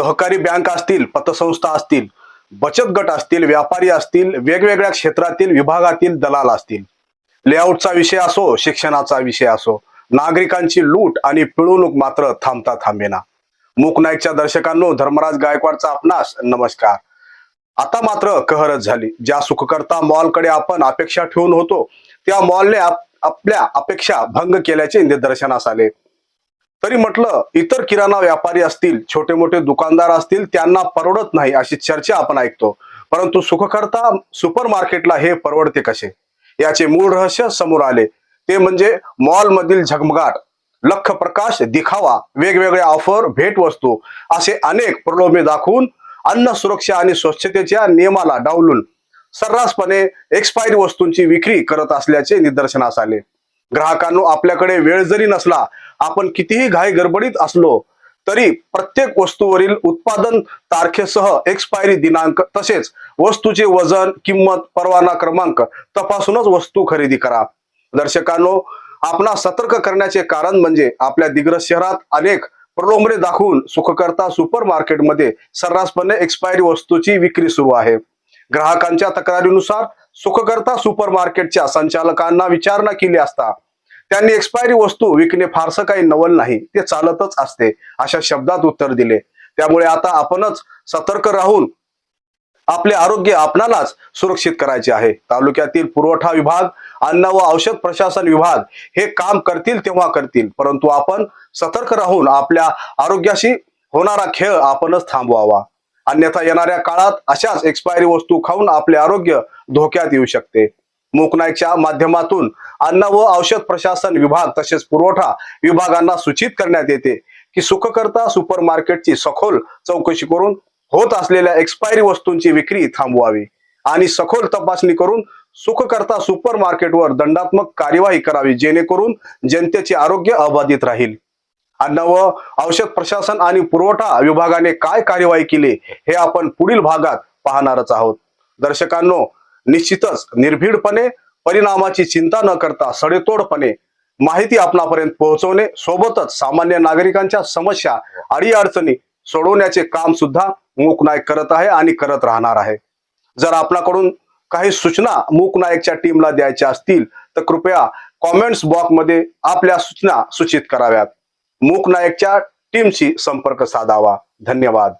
सहकारी बँक असतील, पतसंस्था असतील, बचत गट असतील, व्यापारी असतील, वेगवेगळ्या क्षेत्रातील विभागातील दलाल असतील, लेआउटचा विषय असो, शिक्षणाचा विषय असो, नागरिकांची लूट आणि पिळवणूक मात्र थांबता थांबेना. मूक नाईकच्या दर्शकांनो, धर्मराज गायकवाडचा आपणास नमस्कार. आता मात्र कहरच झाली. ज्या सुखकर्ता मॉलकडे आपण अपेक्षा ठेवून होतो, त्या मॉलने आपल्या अपेक्षा भंग केल्याचे निदर्शनास आले. तरी म्हटलं, इतर किराणा व्यापारी असतील, छोटे मोठे दुकानदार असतील, त्यांना परवडत नाही अशी चर्चा आपण ऐकतो. परंतु सुखकर्ता सुपर मार्केटला हे परवडते कसे, याचे मूळ रहस्य समोर आले. ते म्हणजे मॉल मधील झगमगाट, लख प्रकाश, दिखावा, वेगवेगळ्या ऑफर, भेटवस्तू असे अनेक प्रलोभे दाखवून अन्न सुरक्षा आणि स्वच्छतेच्या नियमाला डावलून सर्रासपणे एक्सपायरी वस्तूंची विक्री करत असल्याचे निदर्शनास आले. ग्राहकांनो, आपल्याकडे वेळ जरी नसला, आपण कितीही घाई गडबडीत असलो तरी प्रत्येक वस्तूवरील उत्पादन तारखेसह एक्सपायरी दिनांक तसेच वस्तूचे वजन, किंमत, परवाना क्रमांक तपासूनच वस्तू खरेदी करा. दर्शकांनो, आपणा सतर्क करण्याचे कारण म्हणजे आपल्या दिग्रस शहरात अनेक प्रलोभने दाखवून सुखकर्ता सुपर मार्केटमध्ये सर्रासपणे एक्सपायरी वस्तूची विक्री सुरू आहे. ग्राहकांच्या तक्रारीनुसार सुखकर्ता सुपर मार्केटच्या संचालकांना विचारणा केली असता त्यांनी एक्सपायरी वस्तू विकणे फारसं काही नवल नाही, ते चालतच असते अशा शब्दात उत्तर दिले. त्यामुळे आता आपणच सतर्क राहून आपले आरोग्य आपणालाच सुरक्षित करायचे आहे. तालुक्यातील पुरवठा विभाग, अन्न व औषध प्रशासन विभाग हे काम करतील तेव्हा करतील, परंतु आपण सतर्क राहून आपल्या आरोग्याशी होणारा खेळ आपणच थांबवावा. अन्यथा येणाऱ्या काळात अशाच एक्सपायरी वस्तू खाऊन आपले आरोग्य धोक्यात येऊ शकते. मूक नाईकच्या माध्यमातून अन्न व औषध प्रशासन विभाग तसेच पुरवठा विभागांना सूचित करण्यात येते की सुखकर्ता सुपर मार्केटची सखोल चौकशी करून होत असलेल्या एक्सपायरी वस्तूंची विक्री थांबवावी आणि सखोल तपासणी करून सुखकर्ता सुपर मार्केटवर दंडात्मक कार्यवाही करावी, जेणेकरून जनतेचे आरोग्य अबाधित राहील. अन्न व औषध प्रशासन आणि पुरवठा विभागाने काय कार्यवाही केली हे आपण पुढील भागात पाहणारच आहोत. दर्शकांनो, निश्चितच निर्भीडपणे, परिणामाची चिंता न करता सडेतोडपणे माहिती आपणापर्यंत पोहोचवणे सोबतच सामान्य नागरिकांच्या समस्या, अडीअडचणी सोडवण्याचे काम सुद्धा मूक नाईक करत आहे आणि करत राहणार आहे. जर आपल्याकडून काही सूचना मूक नाईकच्या टीमला द्यायच्या असतील तर कृपया कॉमेंट्स बॉक्समध्ये आपल्या सूचना सूचित कराव्यात. मूक नाईकच्या टीमशी संपर्क साधावा. धन्यवाद.